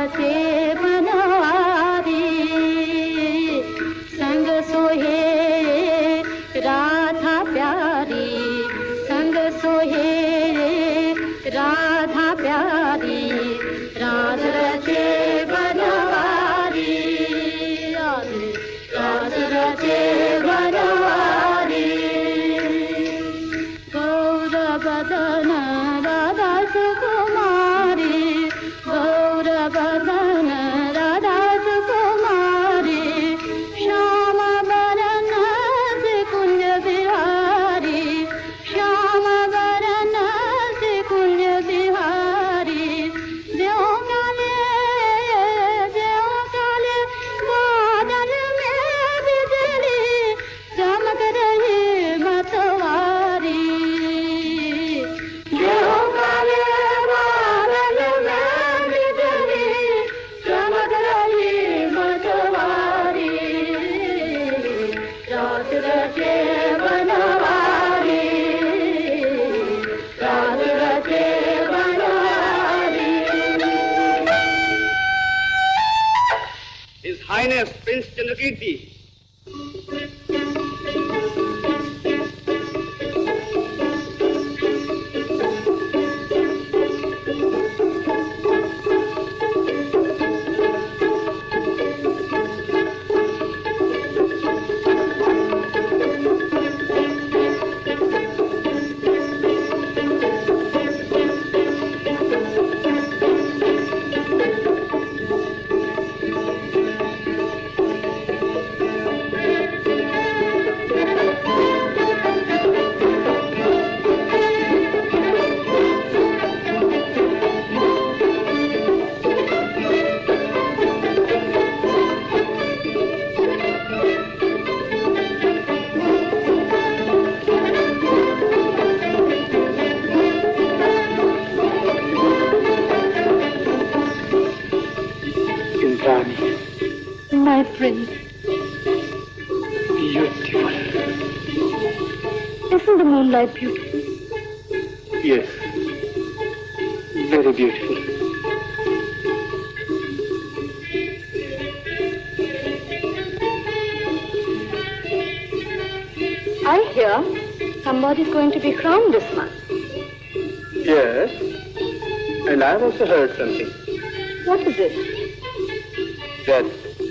रचे बनवारी संग सोहे राधा प्यारी संग सोहे राधा प्यारी राज रचे बनवारी राज रचे बनवारी गौर बदन राधा सुकुमारी गौर बदन राधा सुकुमारी श्याम बरन से कुंज बिहारी श्याम बरन से कुंज बिहारी देव काले बादल में बिजली चमक रही मतवारी देव काले बादल में बिजली चमक रही मतवारी रात रचे बनवारी रात रचे Banwari His Highness Prince Chandrakirti. My prince, Beautiful. isn't the moonlight beautiful? Yes. Very beautiful. I hear somebody's going to be crowned this month. Yes. And I've also heard something. What is it? That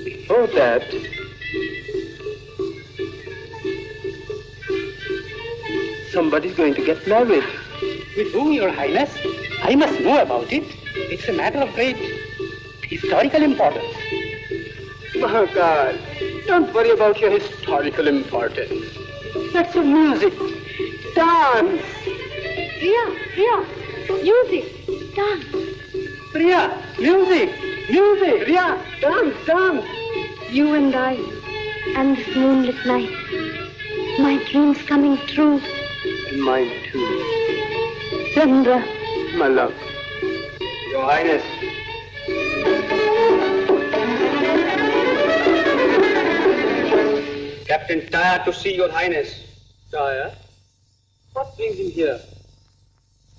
before that, somebody's going to get married. With whom, Your Highness? I must know about it. It's a matter of great historical importance. Mahakal, don't worry about your historical importance. That's your music. Dance. Priya, music, dance. Priya, music. Priya, dance. You and I, and this moonlit night. My dreams coming true. And mine too. Chandra. My love. Your Highness. Captain Taya to see Your Highness. Taya? What brings him here?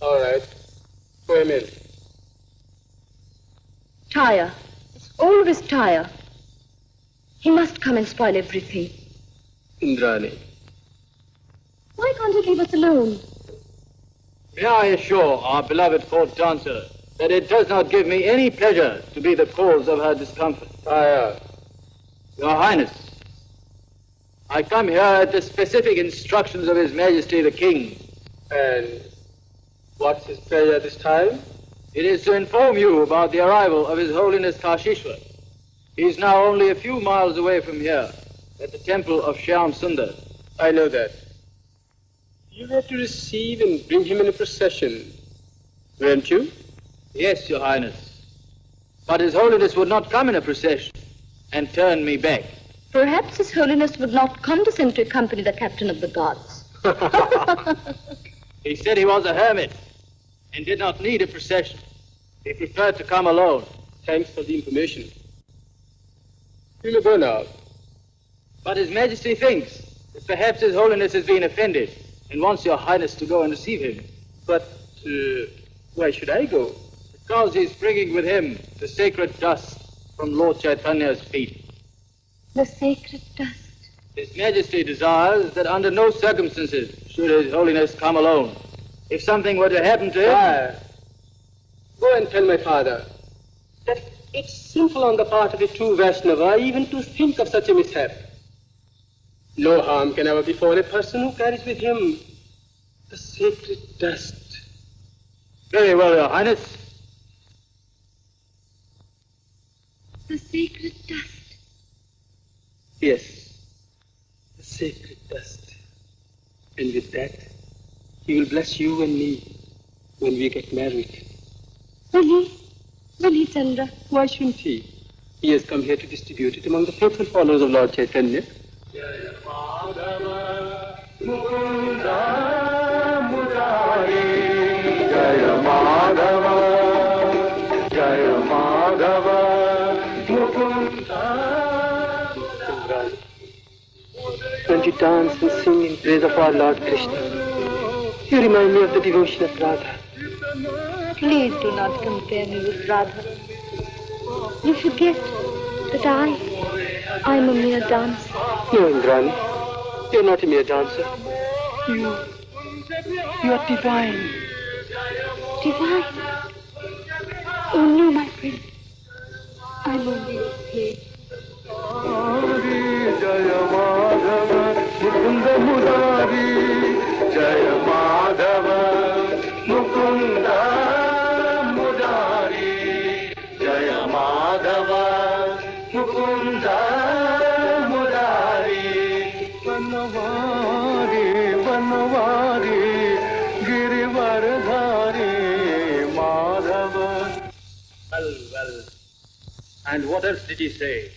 All right. Go him in. Taya. It's always Taya. He must come and spoil everything. Indrani. Why can't he leave us alone? May I assure our beloved fourth dancer that it does not give me any pleasure to be the cause of her discomfort. Taya. Your Highness, I come here at the specific instructions of His Majesty the King. And what's his pleasure this time? It is to inform you about the arrival of His Holiness Kashishwar. He is now only a few miles away from here, at the temple of Shyam Sundar. I know that. You had to receive and bring him in a procession, weren't you? Yes, Your Highness. But His Holiness would not come in a procession and turn me back. Perhaps His Holiness would not condescend to accompany the captain of the guards. He said he was a hermit and did not need a procession. He preferred to come alone. Thanks for the information. You may go now. But His Majesty thinks that perhaps His Holiness has been offended and wants Your Highness to go and receive him. But why should I go? The because he's bringing with him the sacred dust from Lord Chaitanya's feet. The sacred dust. His Majesty desires that under no circumstances should His Holiness come alone. If something were to happen to him... Go and tell my father that it's sinful on the part of a true Vaishnava even to think of such a mishap. No harm can ever befall a person who carries with him the sacred dust. Very well, Your Highness. The sacred dust. Yes, the sacred dust. And with that, he will bless you and me when we get married. Will he, Chandra? Why shouldn't he? He has come here to distribute it among the faithful followers of Lord Chaitanya. When you dance and sing in praise of our Lord Krishna, you remind me of the devotion of Radha. Please do not compare me with Radha. You forget that I'm a mere dancer. No, Indrani, you're not a mere dancer. You are divine. Divine? Oh no, my prince. I'm only a slave. Jaya Madhava, Mukunda Mudari, Jaya Madhava, Mukunda Mudari, Jaya Madhava, Mukunda Mudari, Vanavari, Vanavari, Girivardhari, Madhava. Well. And what else did he say?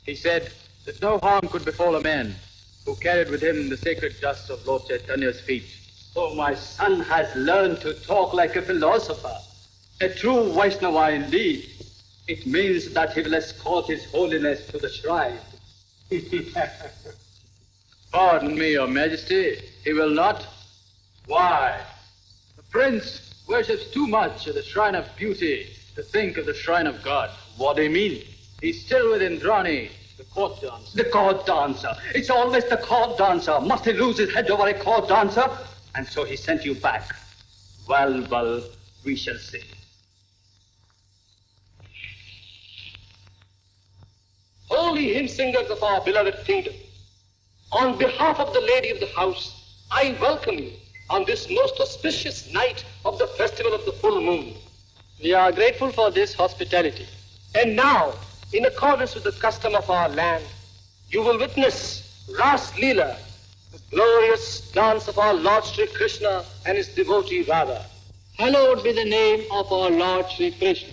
He said that no harm could befall a man who carried with him the sacred dust of Lord Chaitanya's feet. So my son has learned to talk like a philosopher, a true Vaishnava indeed. It means that he will escort His Holiness to the shrine. Pardon me, Your Majesty, he will not. Why? The prince worships too much at the shrine of beauty to think of the shrine of God. What do you mean? He's still with Indrani, the court dancer. The court dancer. It's always the court dancer. Must he lose his head over a court dancer? And so he sent you back. Well, we shall see. Holy hymn singers of our beloved kingdom, on behalf of the lady of the house, I welcome you on this most auspicious night of the festival of the full moon. We are grateful for this hospitality. And now, in accordance with the custom of our land, you will witness Ras Leela, the glorious dance of our Lord Sri Krishna and his devotee Radha. Hallowed be the name of our Lord Sri Krishna.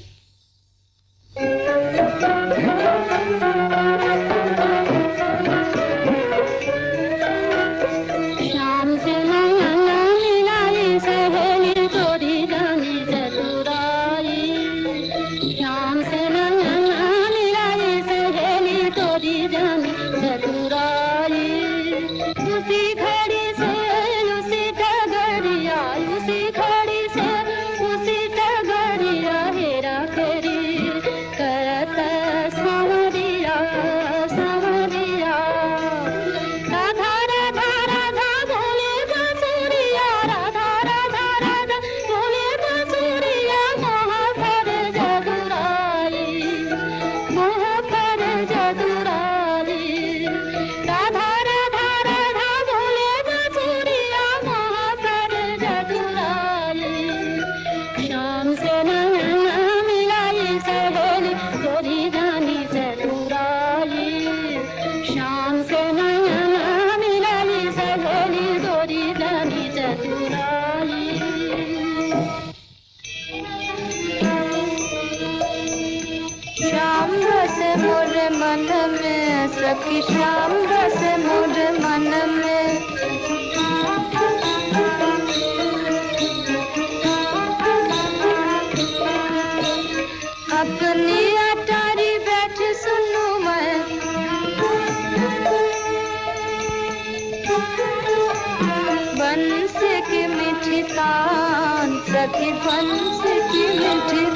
सखी श्याम रस मोर मन में अपनी अटारी बैठ सुनू मैं बंस की मीठी तान सखी बंस की मीठी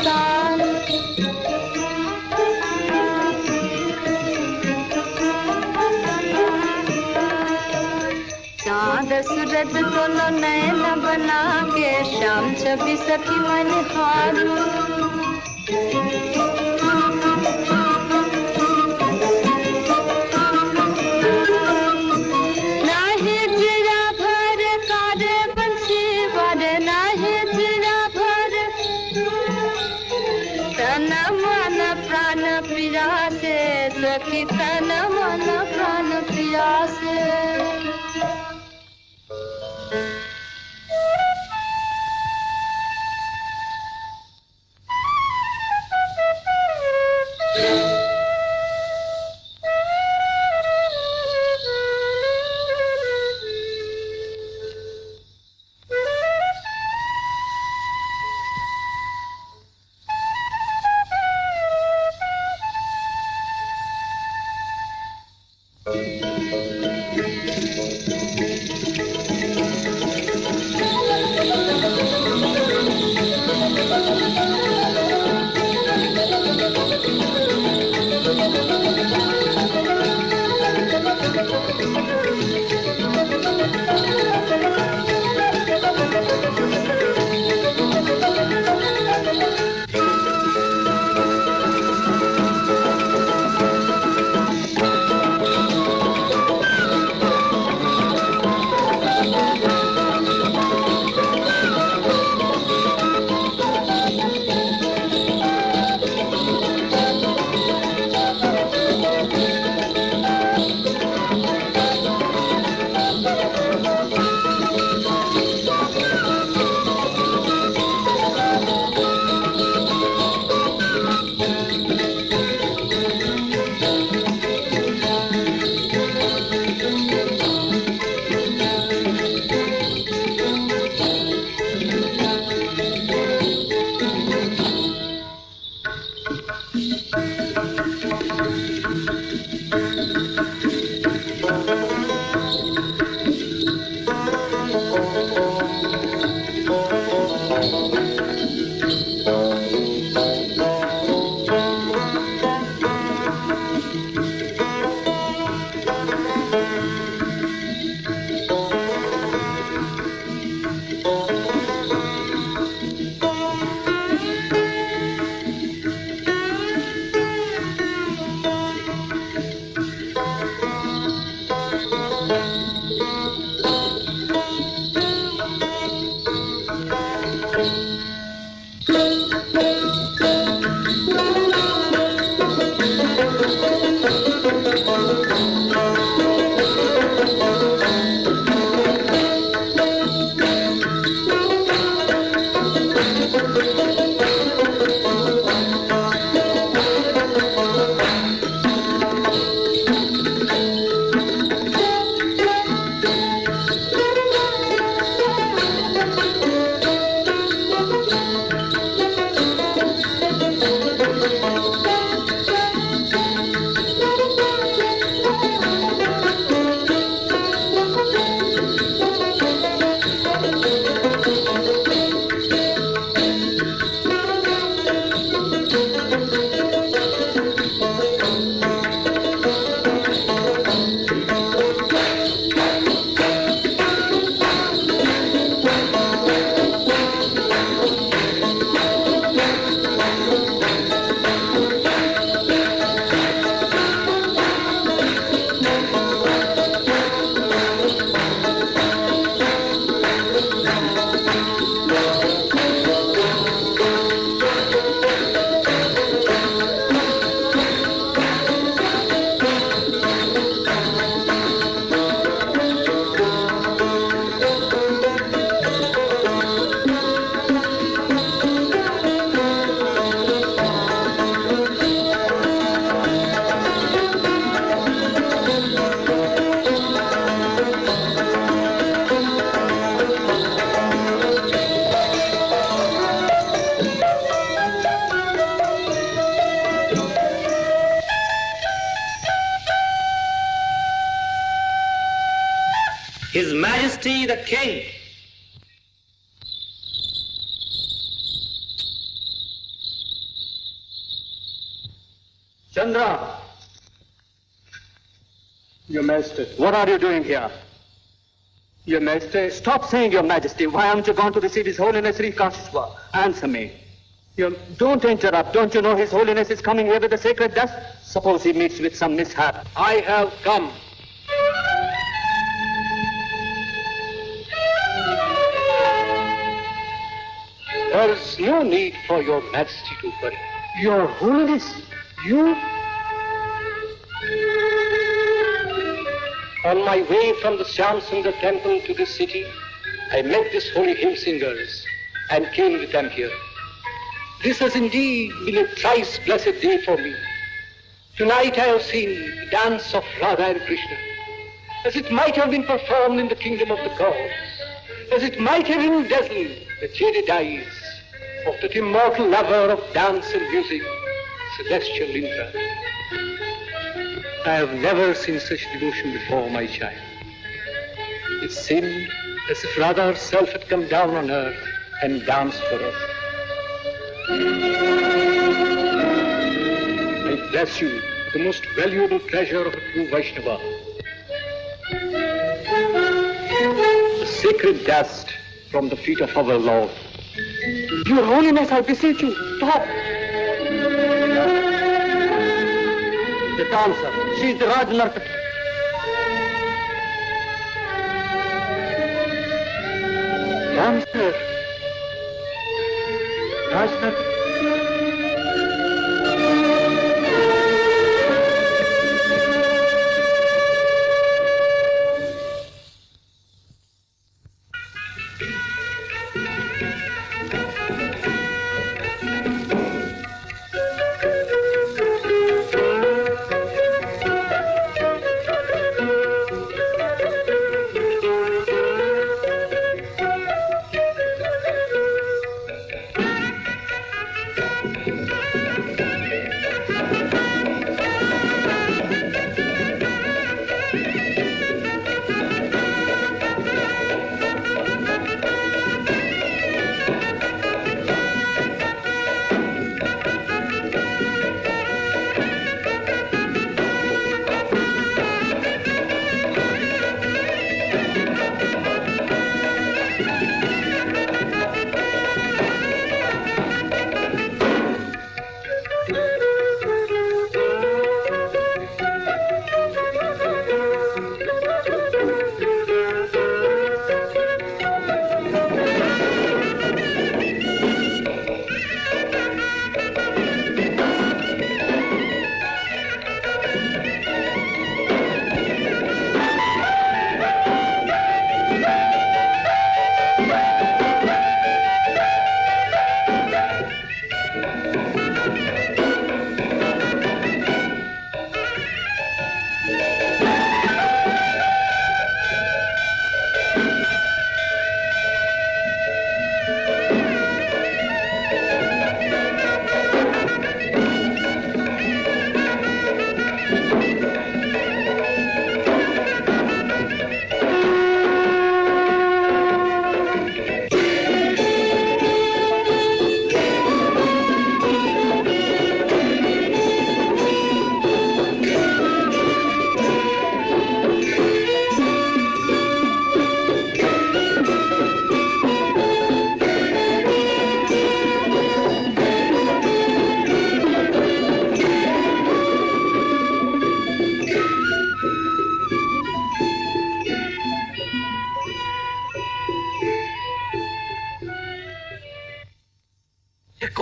सभी सखी मन हारू नाहे जिरा भर कारे बंसी वर नाहे जिरा भर तन मन प्राण पियासे सखी तन मन प्राण पियासे His Majesty the King. Chandra, Your Majesty. what are you doing here? Your Majesty. Stop saying, Your Majesty. Why haven't you gone to receive His Holiness Sri Kashishwa? Answer me. Don't interrupt. Don't you know His Holiness is coming here with the sacred dust? Suppose he meets with some mishap. I have come. There is no need for your Majesty to worry. Your Holiness, you? On my way from the Shyamsundar temple to this city, I met these holy hymn singers and came with them here. This has indeed been a thrice blessed day for me. Tonight I have seen the dance of Radha and Krishna, as it might have been performed in the kingdom of the gods, as it might have been dazzled the jaded eyes of that immortal lover of dance and music, celestial Indra. I have never seen such devotion before, my child. It seemed as if Radha herself had come down on earth and danced for us. I bless you, the most valuable treasure of a true Vaishnava. The sacred dust from the feet of our Lord. Your Holiness, I beseech you, stop. The dancer, she is the Raj Nartaki. Dancer. Raj Nartaki.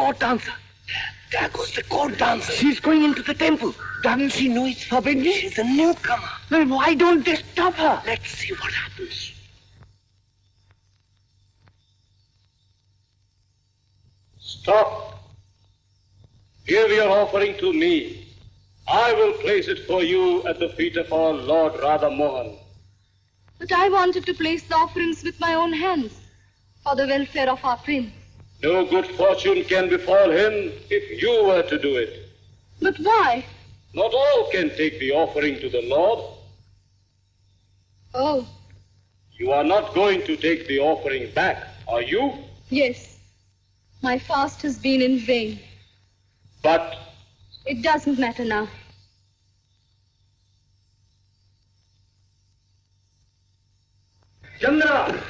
court dancer. There goes the court dancer. She's going into the temple. Doesn't she know it's forbidden? She's a newcomer. Then why don't they stop her? Let's see what happens. Stop. Give your offering to me. I will place it for you at the feet of our Lord Radha Mohan. But I wanted to place the offerings with my own hands for the welfare of our prince. No good fortune can befall him if you were to do it. But why? Not all can take the offering to the Lord. Oh, You are not going to take the offering back, are you? yes. My fast has been in vain. But It doesn't matter now. Chandra!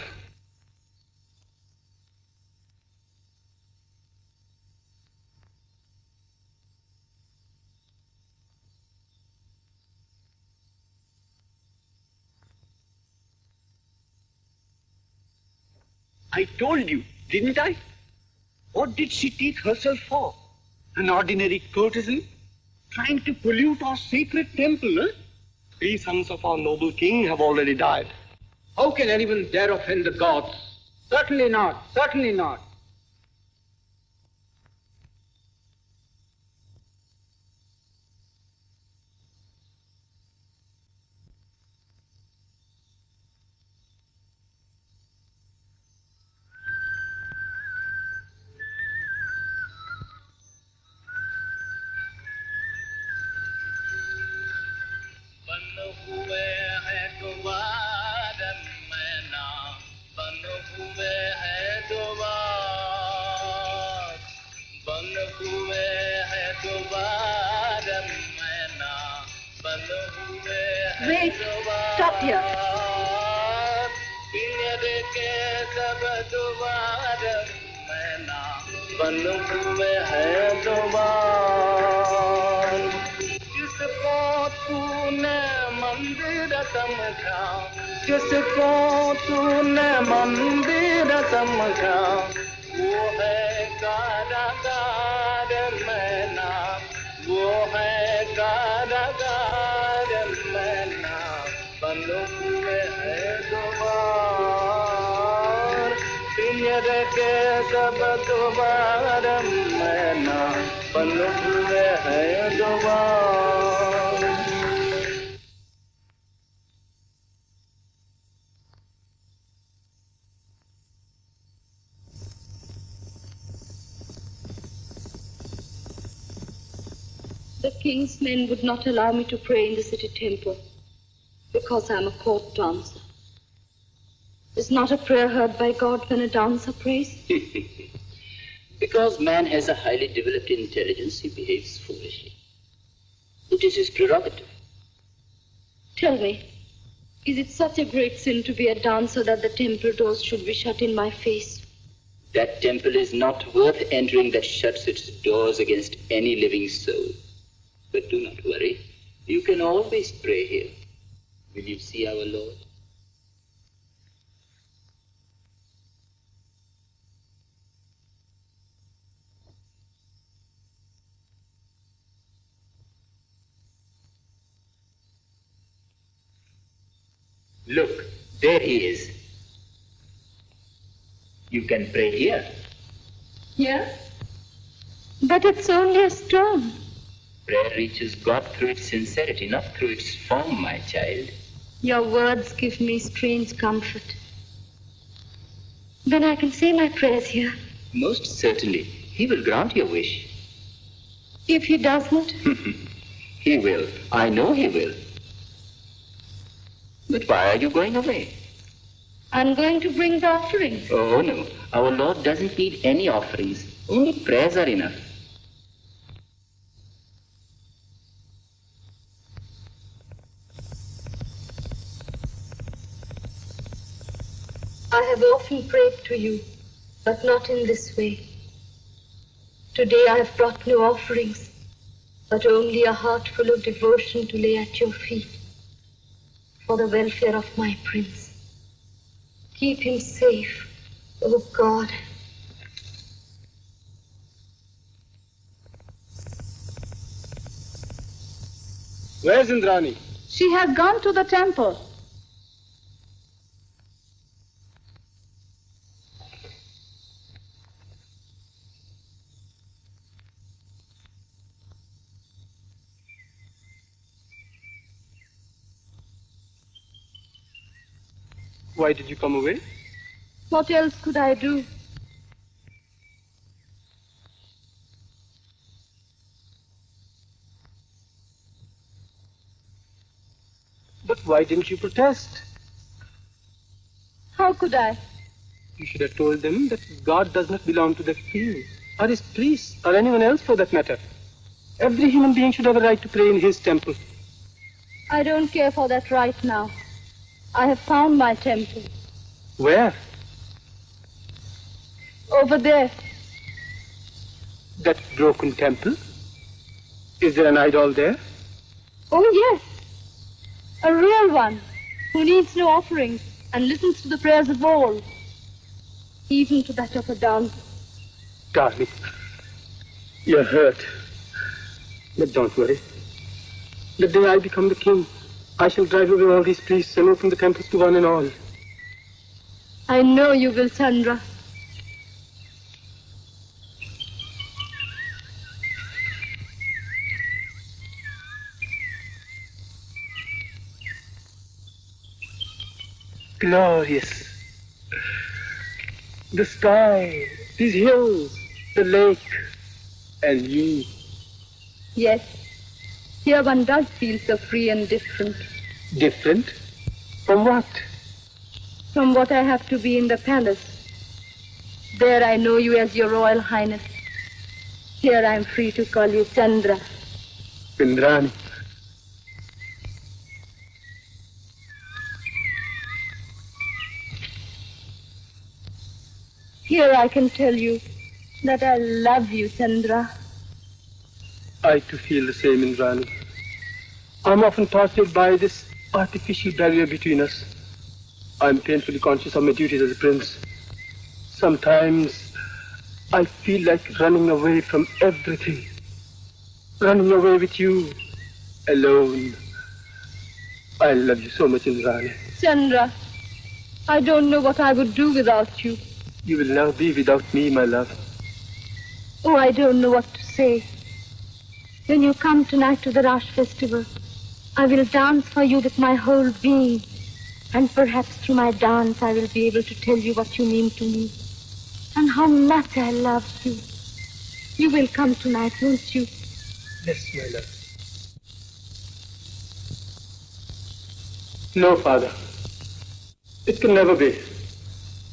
I told you, didn't I? What did she take herself for? An ordinary courtesan? Trying to pollute our sacred temple, eh? 3 sons of our noble king have already died. How can anyone dare offend the gods? Certainly not. Certainly not. Wait, stop here. जिसको तूने मंदिर समझा वो है कारागार मैना वो है कारागार मैना बंद हुए हैं द्वार पिंजर के सब द्वार मैना बंद हुए हैं द्वार The king's men would not allow me to pray in the city temple because I am a court dancer. Is not a prayer heard by God when a dancer prays? Because man has a highly developed intelligence, he behaves foolishly. It is his prerogative. Tell me, is it such a great sin to be a dancer that the temple doors should be shut in my face? That temple is not worth entering that shuts its doors against any living soul. But do not worry. You can always pray here. Will you see our Lord? Look, there he is. You can pray here. Here? But it's only a stone. Prayer reaches God through its sincerity, not through its form, my child. Your words give me strange comfort. Then I can say my prayers here. Most certainly. He will grant your wish. If he does not? He will. I know he will. But why are you going away? I'm going to bring the offerings. Oh, no. Our Lord doesn't need any offerings. Only prayers are enough. I have often prayed to you, but not in this way. Today I have brought no offerings, but only a heart full of devotion to lay at your feet for the welfare of my prince. Keep him safe, oh God. Where's Indrani? She has gone to the temple. Why did you come away? What else could I do? But why didn't you protest? How could I? You should have told them that God does not belong to the king, or his priests, or anyone else for that matter. Every human being should have a right to pray in his temple. I don't care for that right now. I have found my temple. Where? Over there. That broken temple? Is there an idol there? Oh, yes. A real one who needs no offerings and listens to the prayers of all, even to that of a dancer. Darling, you're hurt. But don't worry. The day I become the king, I shall drive away all these priests and open the temples to one and all. I know you will, Chandra. Glorious. The sky, these hills, the lake, and you. Yes. Here one does feel so free and different. Different? From what? From what I have to be in the palace. There I know you as your Royal Highness. Here I am free to call you Chandra. Indrani. Here I can tell you that I love you, Chandra. I too feel the same, Indrani. I'm often tortured by this artificial barrier between us. I'm painfully conscious of my duties as a prince. Sometimes I feel like running away from everything. Running away with you, alone. I love you so much, Indrani. Chandra, I don't know what I would do without you. You will never be without me, my love. Oh, I don't know what to say. When you come tonight to the Rash festival, I will dance for you with my whole being. And perhaps through my dance, I will be able to tell you what you mean to me. And how much I love you. You will come tonight, won't you? Yes, my love. No, father. It can never be.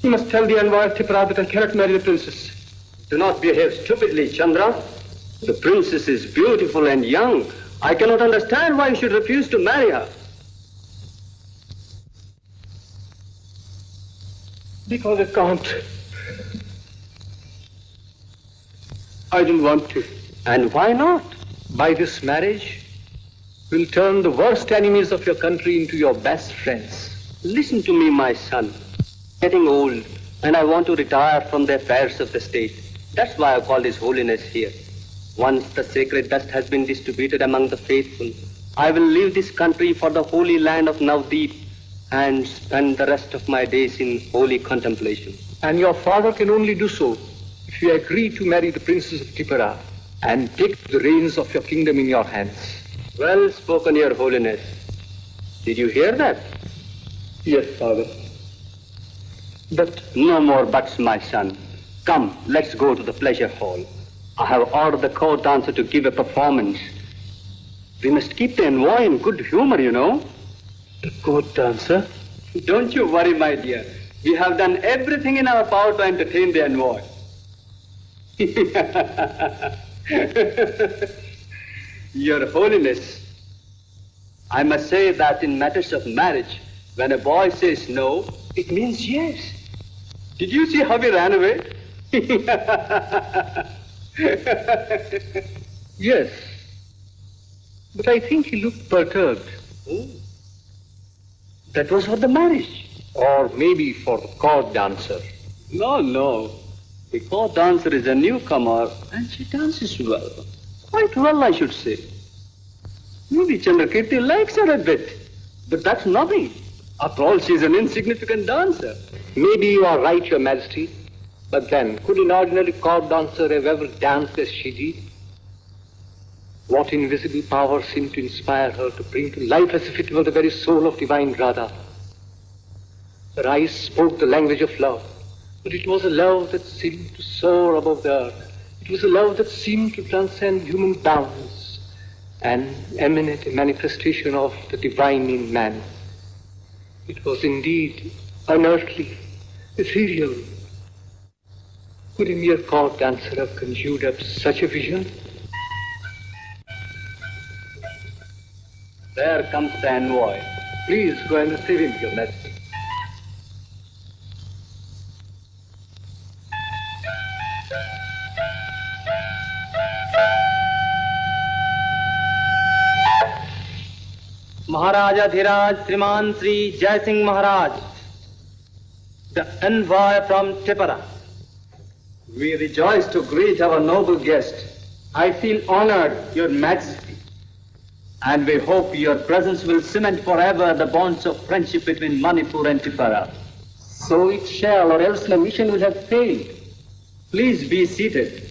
You must tell the envoy Prithviraj that I cannot marry the princess. Do not behave stupidly, Chandra. The princess is beautiful and young. I cannot understand why you should refuse to marry her. Because I can't. I don't want to. And why not? By this marriage, we'll turn the worst enemies of your country into your best friends. Listen to me, my son. Getting old, and I want to retire from the affairs of the state. That's why I called His Holiness here. Once the sacred dust has been distributed among the faithful, I will leave this country for the holy land of Navdeep and spend the rest of my days in holy contemplation. And your father can only do so if you agree to marry the princess of Tripura and take the reins of your kingdom in your hands. Well spoken, Your Holiness. Did you hear that? Yes, father. But no more buts, my son. Come, let's go to the pleasure hall. I have ordered the court dancer to give a performance. We must keep the envoy in good humor, you know. The court dancer? Don't you worry, my dear. We have done everything in our power to entertain the envoy. Your Holiness, I must say that in matters of marriage, when a boy says no, it means yes. Did you see how he ran away? Yes, but I think he looked perturbed. Oh. That was for the marriage. Or maybe for the court dancer. No. The court dancer is a newcomer and she dances well. Quite well, I should say. Maybe Chandrakirti likes her a bit, but that's nothing. After all, she's an insignificant dancer. Maybe you are right, Your Majesty. But then, could an ordinary court dancer have ever danced as she did? What invisible power seemed to inspire her to bring to life as if it were the very soul of divine Radha? Her eyes spoke the language of love, but it was a love that seemed to soar above the earth. It was a love that seemed to transcend human bounds and emanate a manifestation of the divine in man. It was indeed unearthly, ethereal. Could a mere court dancer have conjured up such a vision? There comes the envoy. Please go and receive him, Your Majesty. Maharaja Dhiraj Sriman Sri Jai Singh Maharaj, the envoy from Tipara. We rejoice to greet our noble guest. I feel honored, Your Majesty. And we hope your presence will cement forever the bonds of friendship between Manipur and Tipara. So it shall, or else the mission will have failed. Please be seated.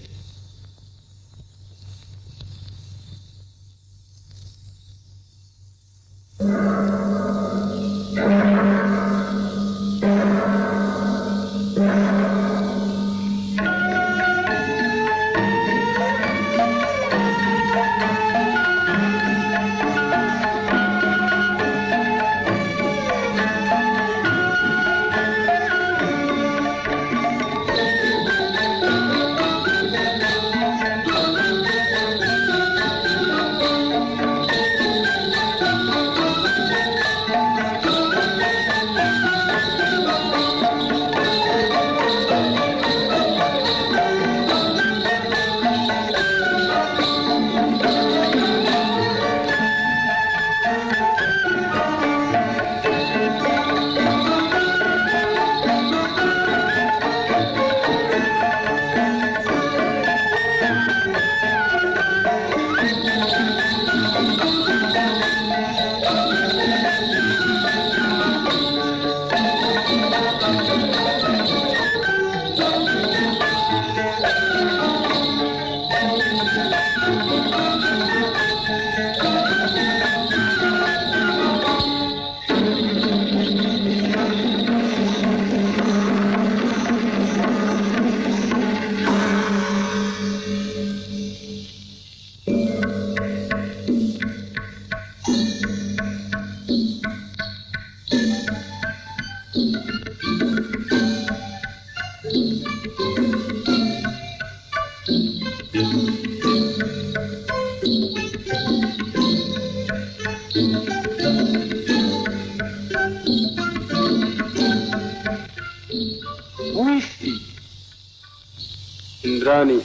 Indrani,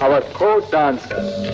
our court dancer.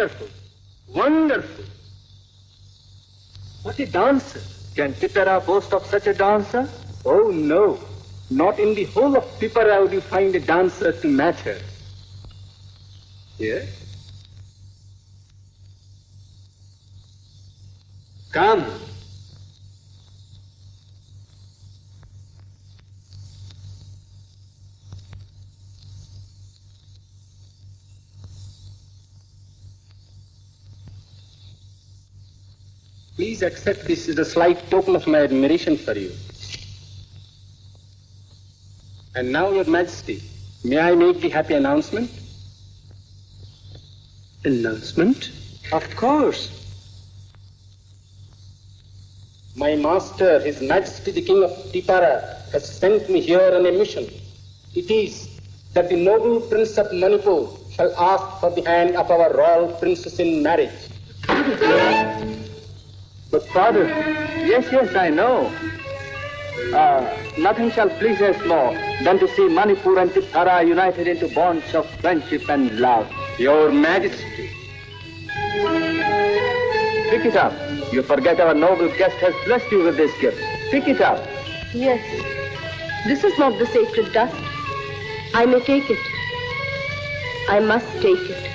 Wonderful. Wonderful. What a dancer. Can Tipara boast of such a dancer? Oh, no. Not in the whole of Tipara would you find a dancer to match her. Yes? Come. Please accept this as a slight token of my admiration for you. And now, Your Majesty, may I make the happy announcement? Announcement? Of course. My master, His Majesty the King of Tipara, has sent me here on a mission. It is that the noble Prince of Manipur shall ask for the hand of our royal princess in marriage. But Father, yes, I know. Nothing shall please us more than to see Manipur and Tipara united into bonds of friendship and love. Your Majesty. Pick it up. You forget our noble guest has blessed you with this gift. Pick it up. Yes. This is not the sacred dust. I may take it. I must take it.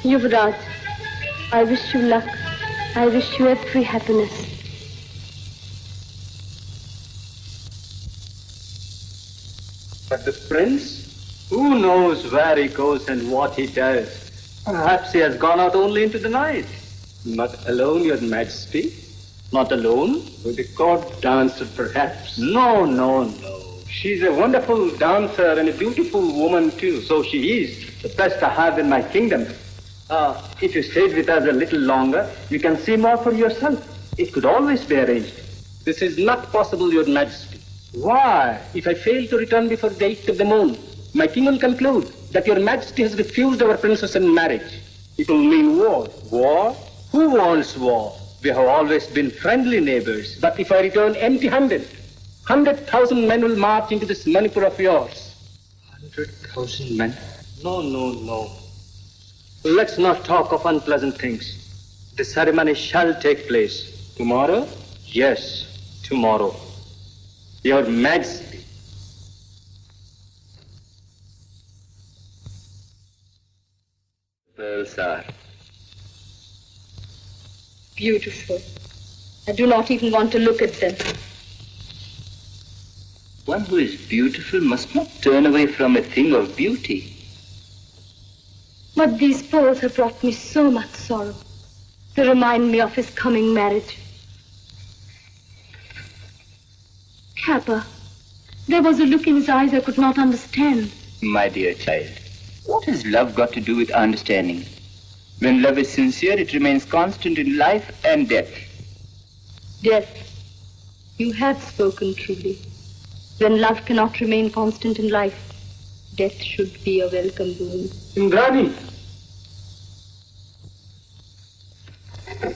Yuvraj, I wish you luck. I wish you every happiness. But the prince? Who knows where he goes and what he does? Perhaps he has gone out only into the night. Not alone, Your Majesty. Not alone? With a court dancer, perhaps. No. She's a wonderful dancer and a beautiful woman, too. So she is. The best I have in my kingdom. If you stayed with us a little longer, you can see more for yourself. It could always be arranged. This is not possible, Your Majesty. Why? If I fail to return before the 8th of the moon, my king will conclude that Your Majesty has refused our princess in marriage. It will mean war. War? Who wants war? We have always been friendly neighbors. But if I return empty-handed, 100,000 men will march into this Manipur of yours. 100,000 men? No. Let's not talk of unpleasant things. The ceremony shall take place. Tomorrow? Yes, tomorrow. Your Majesty. Pearls are Beautiful. I do not even want to look at them. one who is beautiful must not turn away from a thing of beauty. But these pearls have brought me so much sorrow. They remind me of his coming marriage. Kappa, there was a look in his eyes I could not understand. My dear child, what has love got to do with understanding? When love is sincere, it remains constant in life and death. Death, you have spoken truly. When love cannot remain constant in life, death should be a welcome boon. Indrani!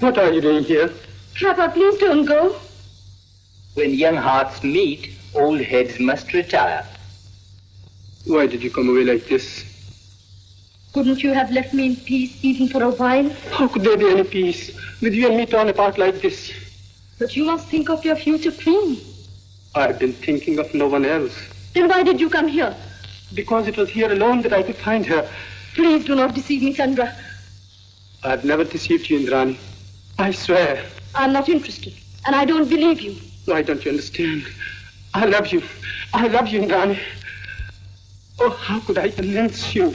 What are you doing here? Kappa, please don't go. When young hearts meet, old heads must retire. Why did you come away like this? Couldn't you have left me in peace even for a while? How could there be any peace with you and me torn apart like this? But you must think of your future queen. I've been thinking of no one else. Then why did you come here? Because it was here alone that I could find her. Please do not deceive me, Chandra. I've never deceived you, Indrani. I swear. I'm not interested, and I don't believe you. Why don't you understand? I love you. I love you, Indrani. Oh, how could I convince you?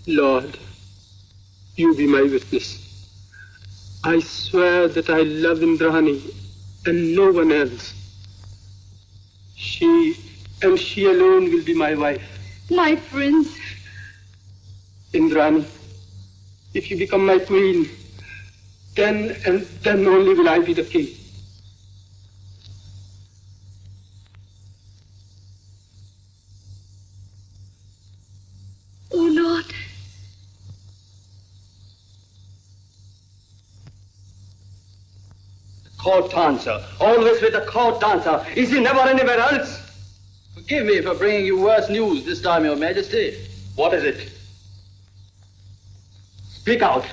Lord, you be my witness. I swear that I love Indrani and no one else. She and she alone will be my wife. My prince. Indrani, if you become my queen, then and then only will I be the king. Oh, Lord. The Court dancer. Always with the court dancer. Is he never anywhere else? Forgive me for bringing you worse news this time, Your Majesty. What is it? Speak out.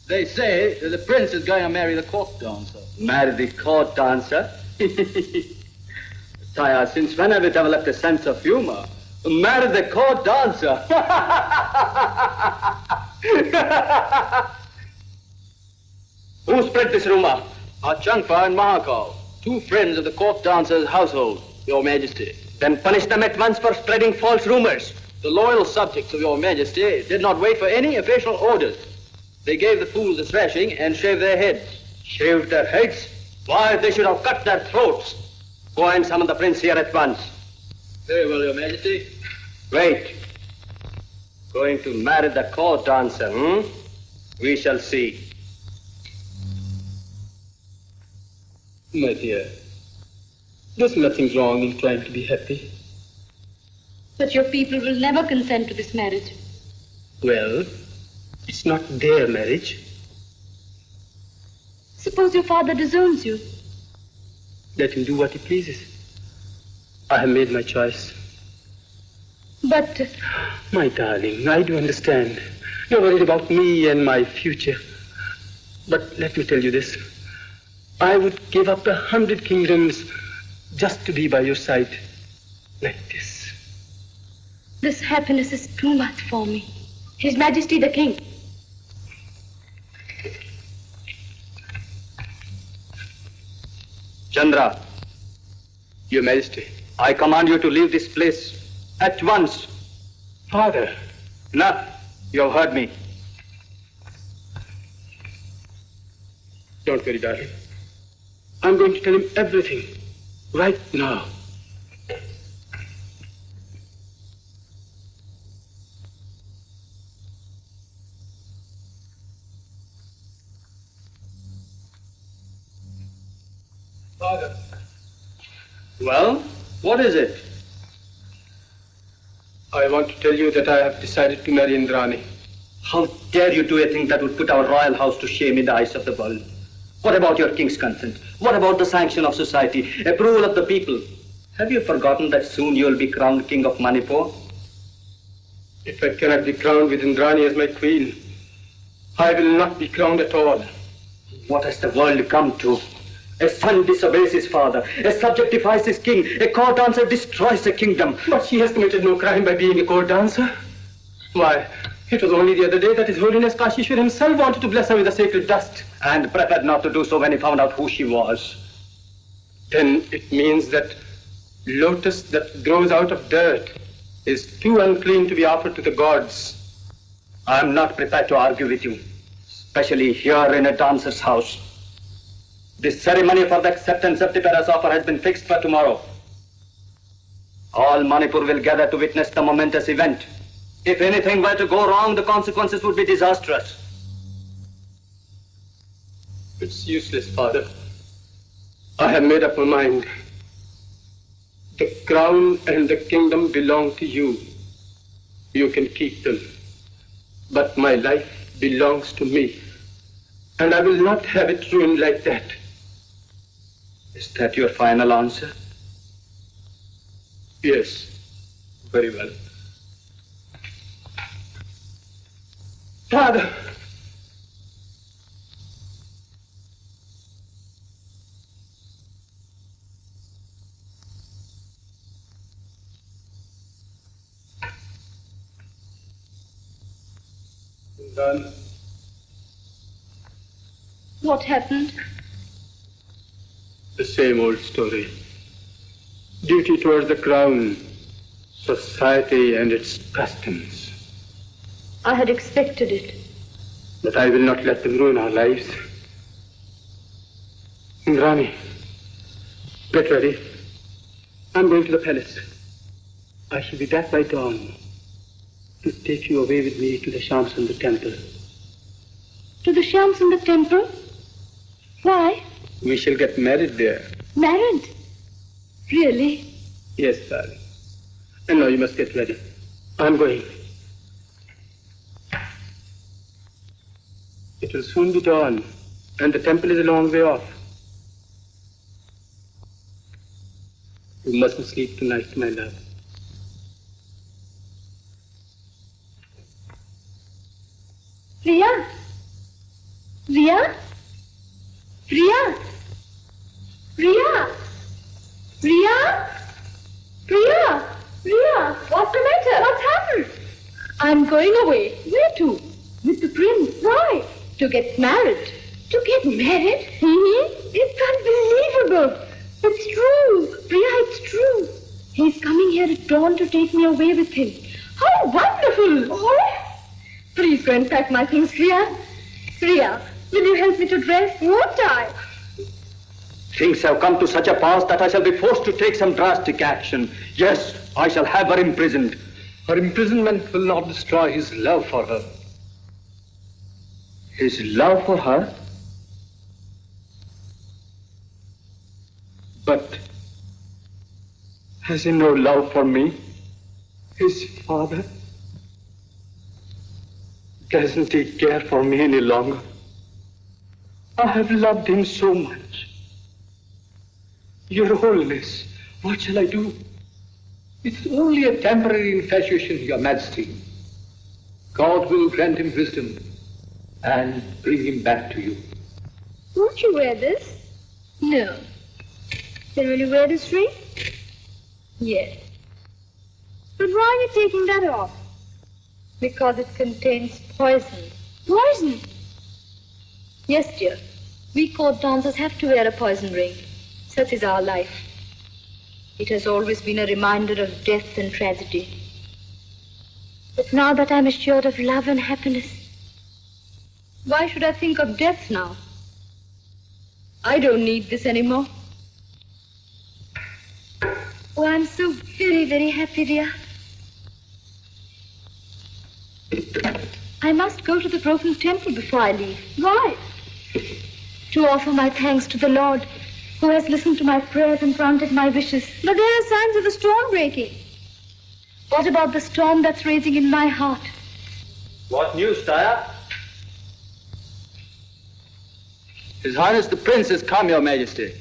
They say that the prince is going to marry the court dancer. Marry the court dancer? Sire, since when have you developed a sense of humor? Marry the court dancer? Who spread this rumor? Achangpa and Mahakal, two friends of the court dancer's household, Your Majesty. Then punish them at once for spreading false rumors. The loyal subjects of Your Majesty did not wait for any official orders. They gave the fools a thrashing and shaved their heads. Shaved their heads? Why, they should have cut their throats. Go and summon the prince here at once. Very well, Your Majesty. Wait. Going to marry the court dancer, We shall see. My dear, there's nothing wrong in trying to be happy. But your people will never consent to this marriage. Well, it's not their marriage. Suppose your father disowns you. Let him do what he pleases. I have made my choice. But... My darling, I do understand. You're worried about me and my future. But let me tell you this. I would give up 100 kingdoms just to be by your side like this. This happiness is too much for me. His Majesty the King. Chandra. Your Majesty. I command you to leave this place at once. Father. No, you have heard me. Don't worry, darling. I'm going to tell him everything right now. Father. Well, what is it? I want to tell you that I have decided to marry Indrani. How dare you do a thing that would put our royal house to shame in the eyes of the world? What about your king's consent? What about the sanction of society, approval of the people? Have you forgotten that soon you will be crowned king of Manipur? If I cannot be crowned with Indrani as my queen, I will not be crowned at all. What has the world come to? A son disobeys his father, a subject defies his king, a court dancer destroys a kingdom. But she has committed no crime by being a court dancer. Why, it was only the other day that His Holiness Kashishwar himself wanted to bless her with the sacred dust. And preferred not to do so when he found out who she was. Then it means that lotus that grows out of dirt is too unclean to be offered to the gods. I am not prepared to argue with you, especially here in a dancer's house. The ceremony for the acceptance of Tipera's offer has been fixed for tomorrow. All Manipur will gather to witness the momentous event. If anything were to go wrong, the consequences would be disastrous. It's useless, Father. I have made up my mind. The crown and the kingdom belong to you. You can keep them. But my life belongs to me. And I will not have it ruined like that. Is that your final answer? Yes. Very well. Father! Done. What happened? The same old story. Duty towards the crown, society and its customs. I had expected it. But I will not let them ruin our lives. Indrani, get ready. I'm going to the palace. I shall be back by dawn to take you away with me to the Shamsundar temple. To the Shamsundar temple? Why? We shall get married there. Married? Really? Yes, darling. And now you must get ready. I'm going. It will soon be dawn, and the temple is a long way off. You mustn't sleep tonight, my love. Priya? Priya? Priya? Priya? Priya? Priya? Priya? What's the matter? What's happened? I'm going away. Where to? With the prince. Why? To get married. To get married? It's unbelievable. It's true. Priya, it's true. He's coming here at dawn to take me away with him. How wonderful! Oh. Please go and pack my things, Priya. Priya, will you help me to dress? Won't I? Things have come to such a pass that I shall be forced to take some drastic action. Yes, I shall have her imprisoned. Her imprisonment will not destroy his love for her. His love for her? But has he no love for me? His father? Doesn't he care for me any longer? I have loved him so much. Your Holiness, what shall I do? It's only a temporary infatuation, Your Majesty. God will grant him wisdom and bring him back to you. Won't you wear this? No. Then will you wear this ring? Yes. But why are you taking that off? Because it contains poison. Poison? Yes, dear. We court dancers have to wear a poison ring. Such is our life. It has always been a reminder of death and tragedy. But now that I'm assured of love and happiness, why should I think of death now? I don't need this anymore. Oh, I'm so very, very happy, dear. I must go to the broken temple before I leave. Why? To offer my thanks to the Lord, who has listened to my prayers and granted my wishes. But there are signs of a storm breaking. What about the storm that's raging in my heart? What news, Taya? His Highness the Prince has come, Your Majesty.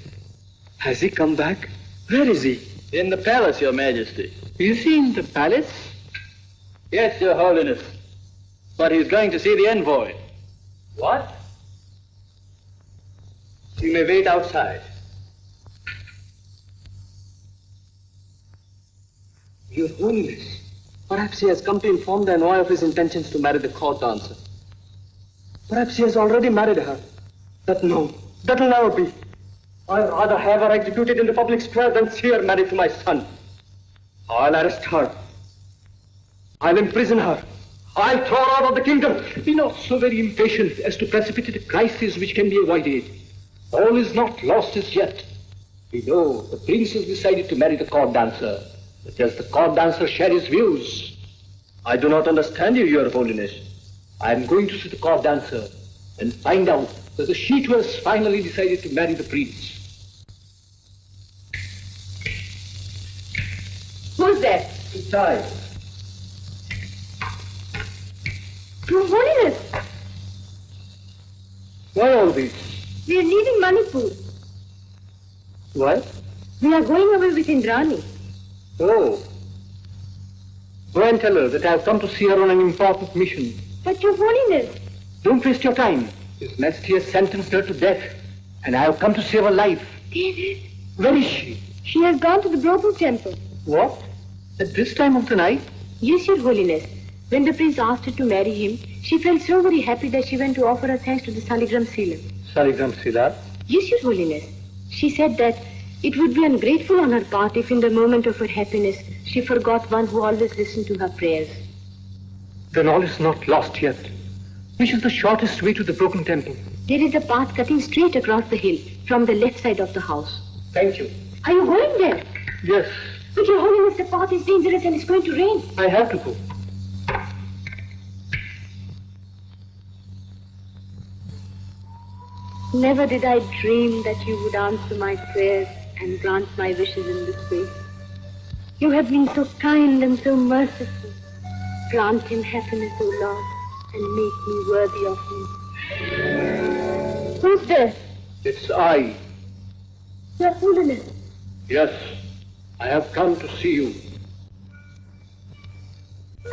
Has he come back? Where is he? In the palace, Your Majesty. Is he in the palace? Yes, Your Holiness. But he's going to see the envoy. What? You may wait outside. Your Holiness, perhaps he has come to inform the envoy of his intentions to marry the court dancer. Perhaps he has already married her. But no, that will never be. I'd rather have her executed in the public square than see her married to my son. I'll arrest her. I'll imprison her. I'll throw her out of the kingdom. Be not so very impatient as to precipitate a crisis which can be avoided. All is not lost as yet. We know the prince has decided to marry the court dancer. But does the court dancer share his views? I do not understand you, Your Holiness. I am going to see the court dancer and find out whether she too has finally decided to marry the prince. Who's that? It's I. Your Holiness, Why all this? we are leaving Manipur. Why? We are going away with Indrani. Oh. Go and tell her that I have come to see her on an important mission. But Your Holiness, Don't waste your time. His Majesty has sentenced her to death, and I have come to save her life. David, Where is she? she has gone to the broken temple. What? At this time of the night? Yes, Your Holiness. When the prince asked her to marry him, she felt so very happy that she went to offer her thanks to the Saligram Sila. Saligram Sila? Yes, Your Holiness. She said that it would be ungrateful on her part if in the moment of her happiness she forgot one who always listened to her prayers. Then all is not lost yet. Which is the shortest way to the broken temple? There is a path cutting straight across the hill from the left side of the house. Thank you. Are you going there? Yes, But Your Holiness, the path is dangerous and it's going to rain. I have to go. Never did I dream that you would answer my prayers and grant my wishes in this way. You have been so kind and so merciful. Grant him happiness, O Lord, and make me worthy of him. Who's there? It's I. Your Holiness. Yes, I have come to see you.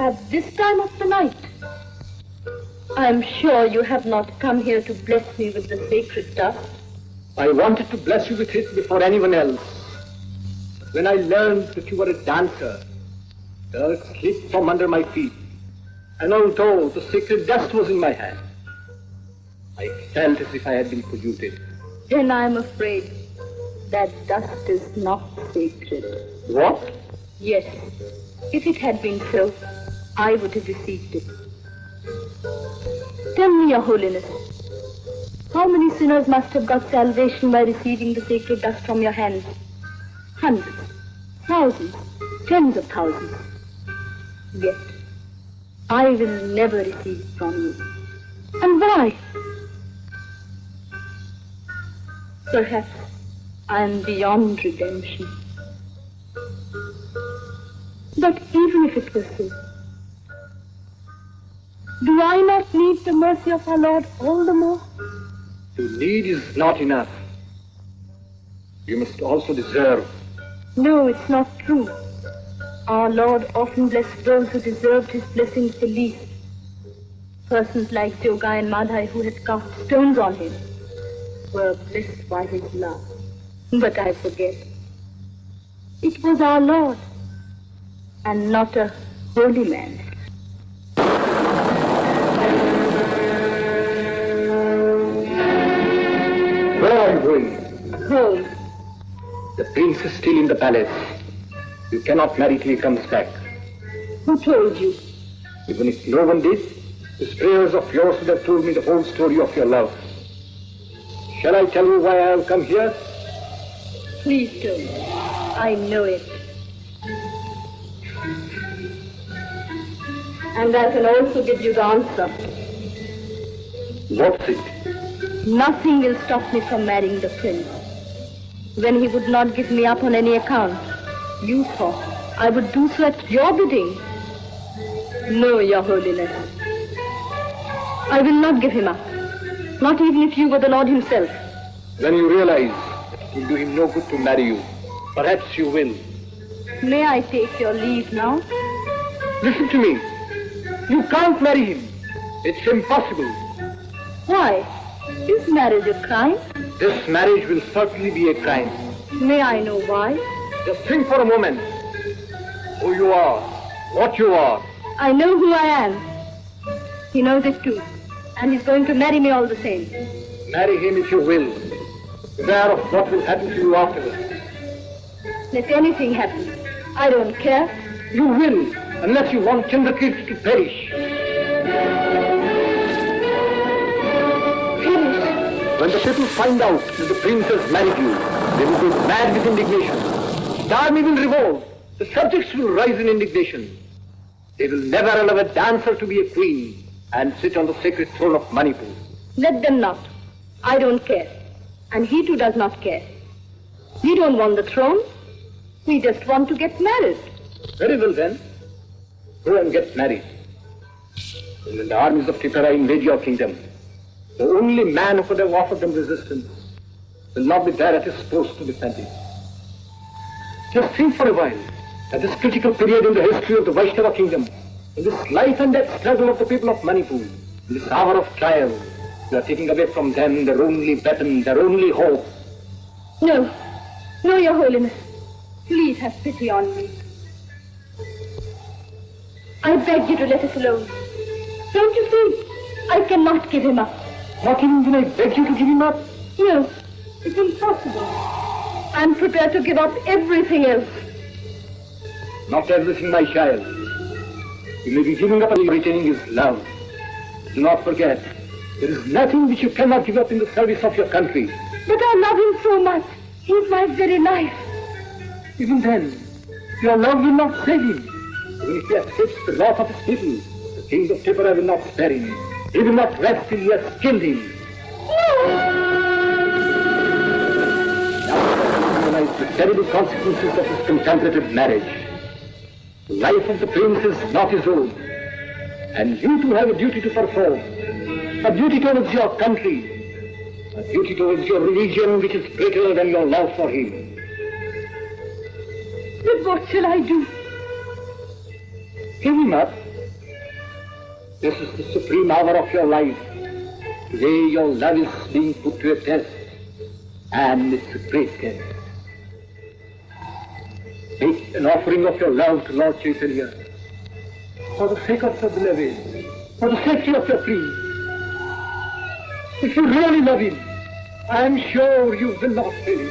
At this time of the night? I am sure you have not come here to bless me with the sacred dust. I wanted to bless you with it before anyone else. When I learned that you were a dancer, the earth slipped from under my feet, and although the sacred dust was in my hand, I felt as if I had been polluted. Then I am afraid that dust is not sacred. What? Yes, if it had been so, I would have received it. Tell me, Your Holiness, how many sinners must have got salvation by receiving the sacred dust from your hands? Hundreds, thousands, tens of thousands. Yet, I will never receive it from you. And why? Perhaps I am beyond redemption. But even if it were so, do I not need the mercy of our Lord all the more? To need is not enough. You must also deserve. No, it's not true. Our Lord often blessed those who deserved his blessings the least. Persons like Jogai and Madhai, who had cast stones on him, were blessed by his love. But I forget. It was our Lord, and not a holy man. Where are you going? Home. The prince is still in the palace. You cannot marry till he comes back. Who told you? Even if no one did, these prayers of yours would have told me the whole story of your love. Shall I tell you why I have come here? Please do. I know it. And I can also give you the answer. What's it? Nothing will stop me from marrying the prince. When he would not give me up on any account, you thought I would do so at your bidding. No, Your Holiness. I will not give him up. Not even if you were the Lord himself. Then you realize it will do him no good to marry you. Perhaps you will. May I take your leave now? Listen to me. You can't marry him. It's impossible. Why? Is marriage a crime? This marriage will certainly be a crime. May I know why? Just think for a moment. Who you are, what you are. I know who I am. He knows it too. And he's going to marry me all the same. Marry him if you will. Beware of what will happen to you afterwards. Let anything happen. I don't care. You will, unless you want Chandrakirti to perish. Perish? When the people find out that the prince has married you, they will go mad with indignation. The army will revolt. The subjects will rise in indignation. They will never allow a dancer to be a queen and sit on the sacred throne of Manipur. Let them not. I don't care. And he too does not care. We don't want the throne. We just want to get married. Very well then. Go and get married. And when the armies of Tripura invade your kingdom, the only man who could have offered them resistance will not be there at his post to defend it. Just think for a while, at this critical period in the history of the Vaishnava kingdom, in this life and death struggle of the people of Manipur, in this hour of trial, you are taking away from them their only weapon, their only hope. No. No, Your Holiness. Please have pity on me. I beg you to let us alone. Don't you see? I cannot give him up. Not even when I beg you to give him up? No, it's impossible. I'm prepared to give up everything else. Not everything, my child. You may be giving up and retaining his love. Do not forget, there is nothing which you cannot give up in the service of your country. But I love him so much. He's my very life. Even then, your love will not save him. Even if he accepts the wrath of his people, the kings of Tripura will not spare him. He will not rest till he has killed him. Now, realize the terrible consequences of his contemplative marriage. The life of the prince is not his own, and you too have a duty to perform, a duty towards your country, a duty towards your religion which is greater than your love for him. What shall I do? Give him up. This is the supreme hour of your life. Today your love is being put to a test, and it's a great test. Make an offering of your love to Lord Chaitanya, for the sake of the beloved, for the safety of your plea. If you really love him, I am sure you will not fail him.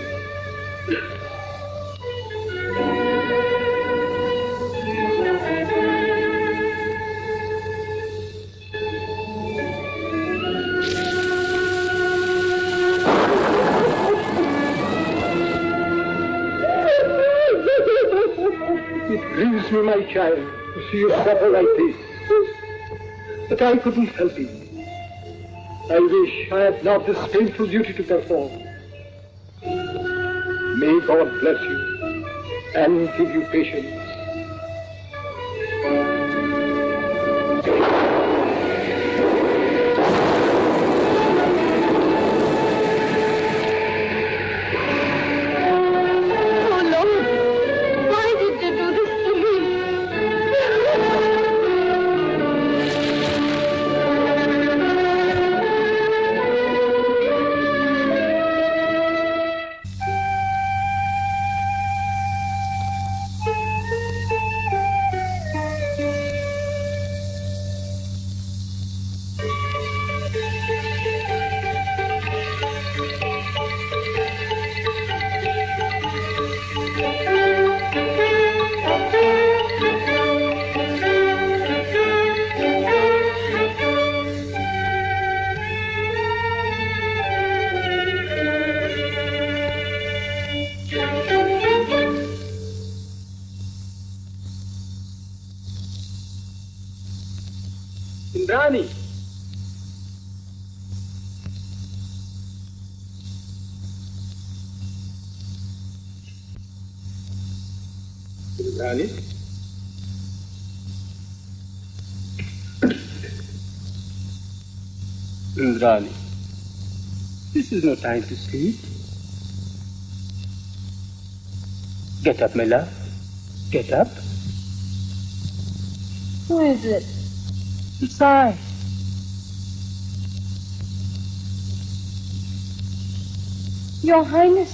It grieves me, my child, to see you suffer like this. But I couldn't help it. I wish I had not this painful duty to perform. May God bless you and give you patience. Indrani. Indrani. Indrani. This is no time to sleep. Get up, my love. Get up. Who is it? It's I. Your Highness.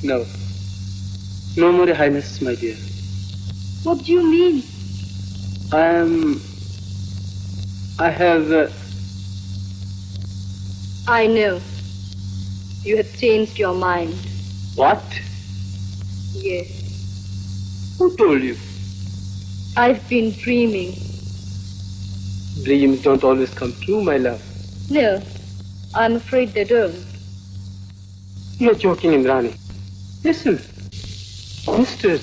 No. No more, Your Highness, my dear. What do you mean? I have... I know. You have changed your mind. What? Yes. Who told you? I've been dreaming. Dreams don't always come true, my love. No, I'm afraid they don't. You're joking, Indrani. Listen. Mister,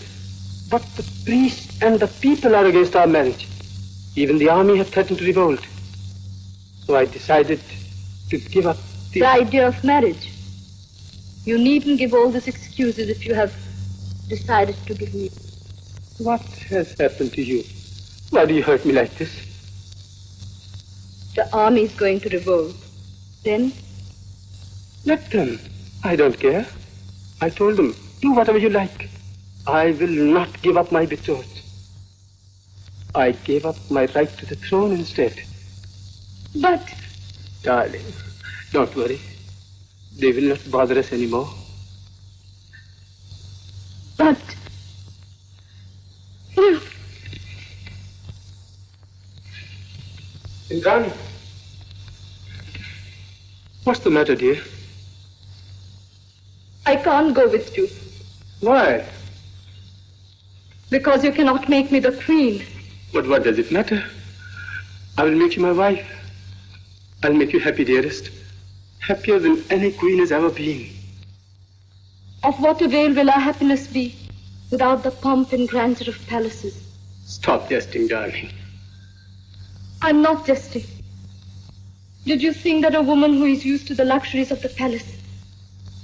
but the priest and the people are against our marriage. Even the army have threatened to revolt. So I decided to give up the idea of marriage. You needn't give all these excuses if you have decided to give me. What has happened to you? Why do you hurt me like this? The army is going to revolt. Then? Let them. I don't care. I told them, do whatever you like. I will not give up my betrothed. I gave up my right to the throne instead. But... Darling, don't worry. They will not bother us anymore. But... No. Indrani. What's the matter, dear? I can't go with you. Why? Because you cannot make me the queen. But what does it matter? I will make you my wife. I'll make you happy, dearest. Happier than any queen has ever been. Of what avail will our happiness be without the pomp and grandeur of palaces? Stop jesting, darling. I'm not jesting. Did you think that a woman who is used to the luxuries of the palace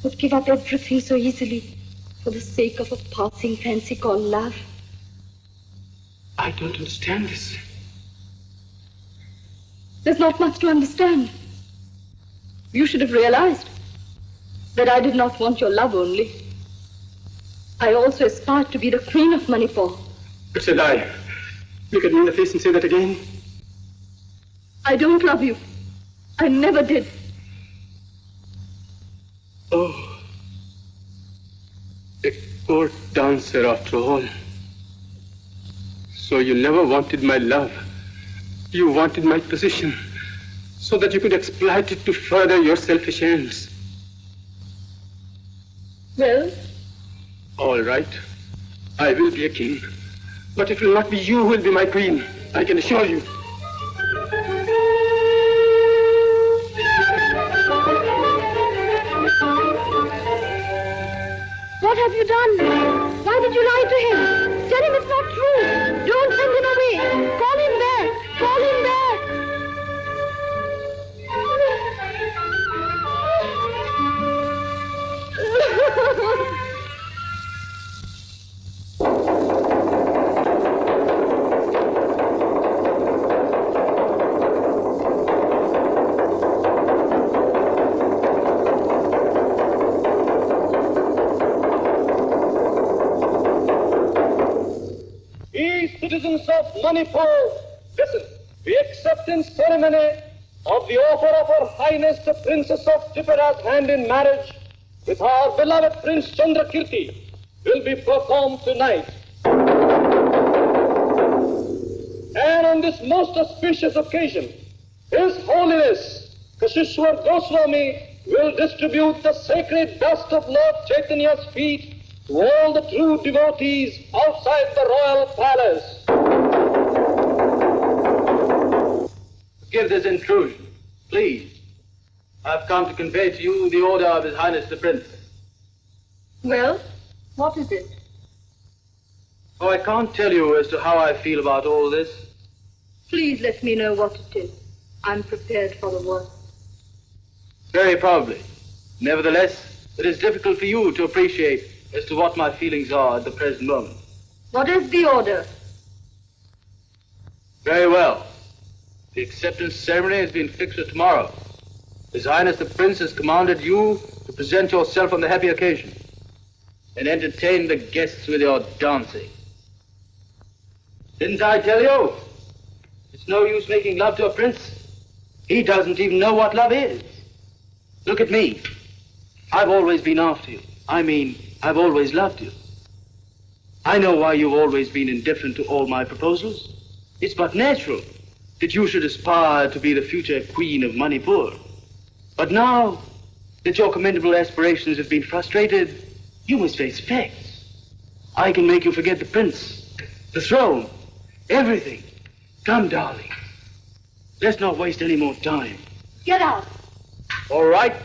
would give up everything so easily for the sake of a passing fancy called love? I don't understand this. There's not much to understand. You should have realized that I did not want your love only. I also aspire to be the queen of Manipur. It's a lie. Look at me in the face and say that again. I don't love you. I never did. Oh, a court dancer after all. So you never wanted my love. You wanted my position, so that you could exploit it to further your selfish ends. Well? All right. I will be a king. But it will not be you who will be my queen. I can assure you. What have you done? Why did you lie to him? Tell him it's not true. Don't send him away. Call him back. Call him back. Citizens of Manipur, listen. We accept in ceremony of the offer of Her Highness the Princess of Tripura's hand in marriage with our beloved Prince Chandrakirti will be performed tonight. And on this most auspicious occasion, His Holiness Kashishwar Goswami will distribute the sacred dust of Lord Chaitanya's feet to all the true devotees outside the royal palace. Forgive this intrusion, please. I've come to convey to you the order of His Highness the Prince. Well, what is it? Oh, I can't tell you as to how I feel about all this. Please let me know what it is. I'm prepared for the worst. Very probably. Nevertheless, it is difficult for you to appreciate as to what my feelings are at the present moment. What is the order? Very well. The acceptance ceremony has been fixed for tomorrow. His Highness the Prince has commanded you to present yourself on the happy occasion and entertain the guests with your dancing. Didn't I tell you? It's no use making love to a prince. He doesn't even know what love is. Look at me. I've always been after you. I've always loved you. I know why you've always been indifferent to all my proposals. It's but natural that you should aspire to be the future queen of Manipur. But now that your commendable aspirations have been frustrated, you must face facts. I can make you forget the prince, the throne, everything. Come, darling. Let's not waste any more time. Get out. All right.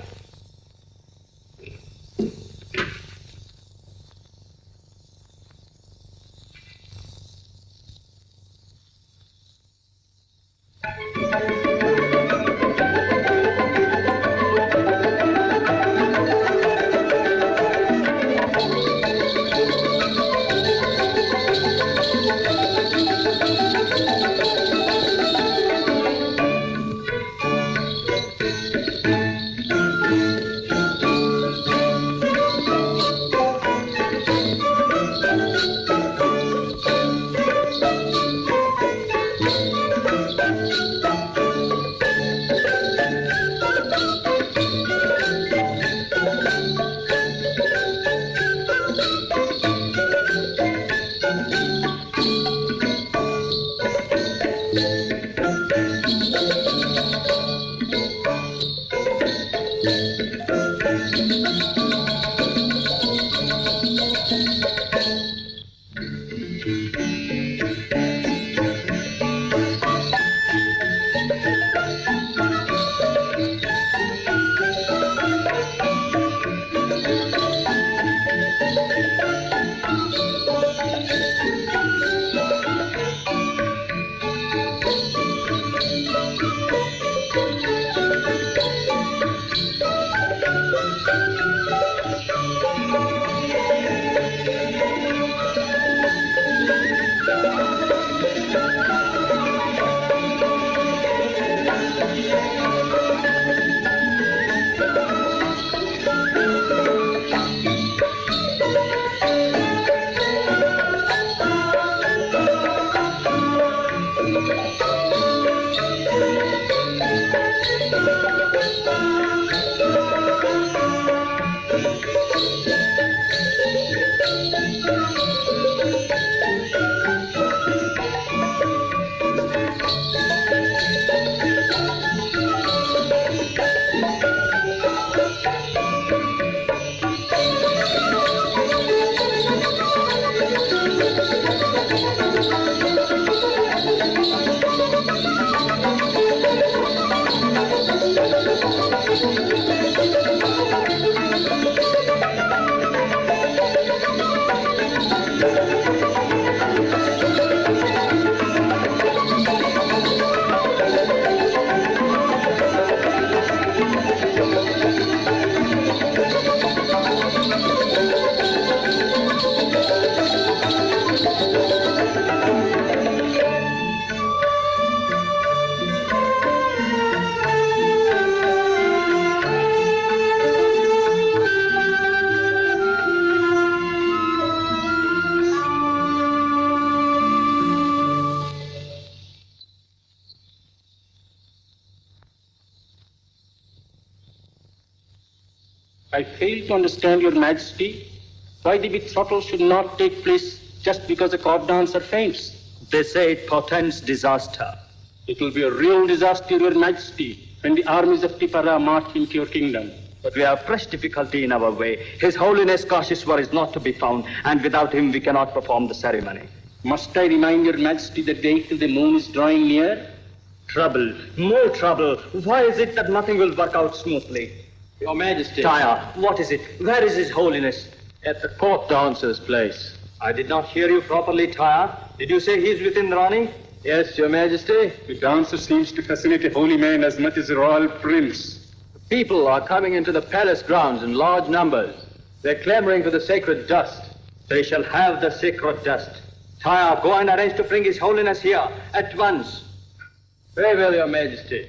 I fail to understand, Your Majesty, why the betrothal should not take place just because the court dancer faints. They say it portends disaster. It will be a real disaster, Your Majesty, when the armies of Tipara march into your kingdom. But we have fresh difficulty in our way. His Holiness Kashishwar is not to be found, and without him we cannot perform the ceremony. Must I remind Your Majesty the date till the moon is drawing near? Trouble, more trouble. Why is it that nothing will work out smoothly? Your Majesty. Taya, what is it? Where is His Holiness? At the court dancer's place. I did not hear you properly, Taya. Did you say he is within Rani? Yes, Your Majesty. The dancer seems to fascinate a holy man as much as a royal prince. People are coming into the palace grounds in large numbers. They're clamoring for the sacred dust. They shall have the sacred dust. Taya, go and arrange to bring His Holiness here at once. Very well, Your Majesty.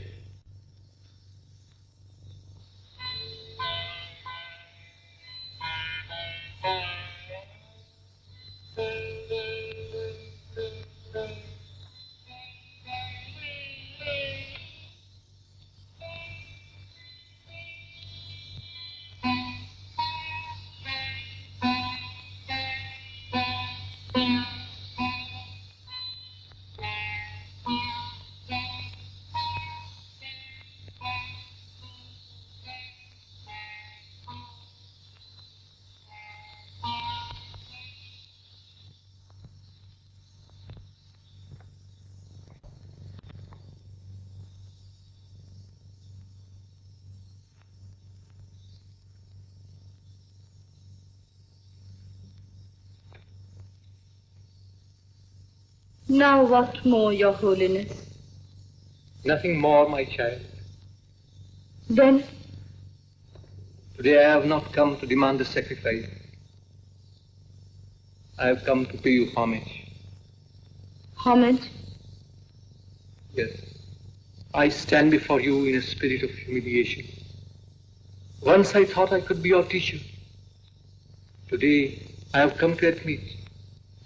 Now what more, Your Holiness? Nothing more, my child. Then? Today I have not come to demand a sacrifice. I have come to pay you homage. Homage? Yes. I stand before you in a spirit of humiliation. Once I thought I could be your teacher. Today I have come to admit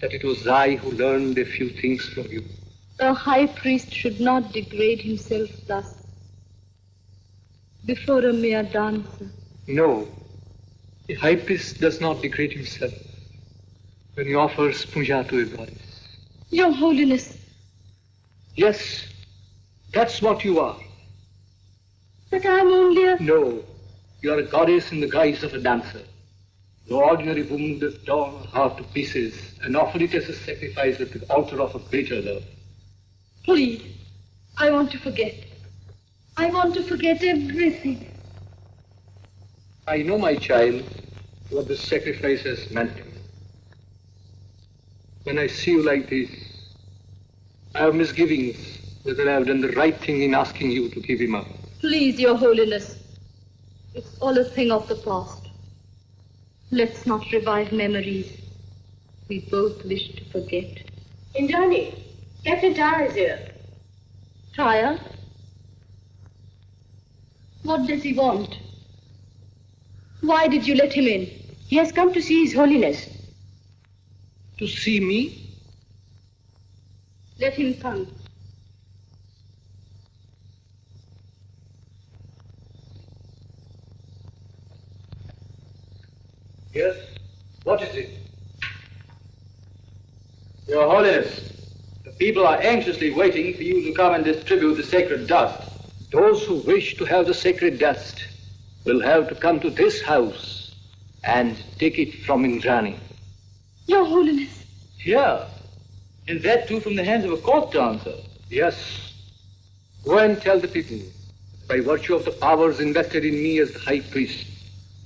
that it was I who learned a few things from you. A high priest should not degrade himself thus before a mere dancer. No, a high priest does not degrade himself when he offers puja to a goddess. Your Holiness. Yes, that's what you are. But I'm only a... No, you are a goddess in the guise of a dancer. No ordinary woman would tear her heart to pieces and offer it as a sacrifice at the altar of a greater love. Please, I want to forget. I want to forget everything. I know, my child, what this sacrifice has meant to me. When I see you like this, I have misgivings whether I have done the right thing in asking you to give him up. Please, Your Holiness. It's all a thing of the past. Let's not revive memories we both wish to forget. Indani, Captain Tara is here. Taya? What does he want? Why did you let him in? He has come to see His Holiness. To see me? Let him come. Yes? What is it? Your Holiness, the People are anxiously waiting for you to come and distribute the sacred dust. Those who wish to have the sacred dust will have to come to this house and take it from Indrani. Your Holiness. Here. And that too from the hands of a court dancer. Yes. Go and tell the people, by virtue of the powers invested in me as the high priest,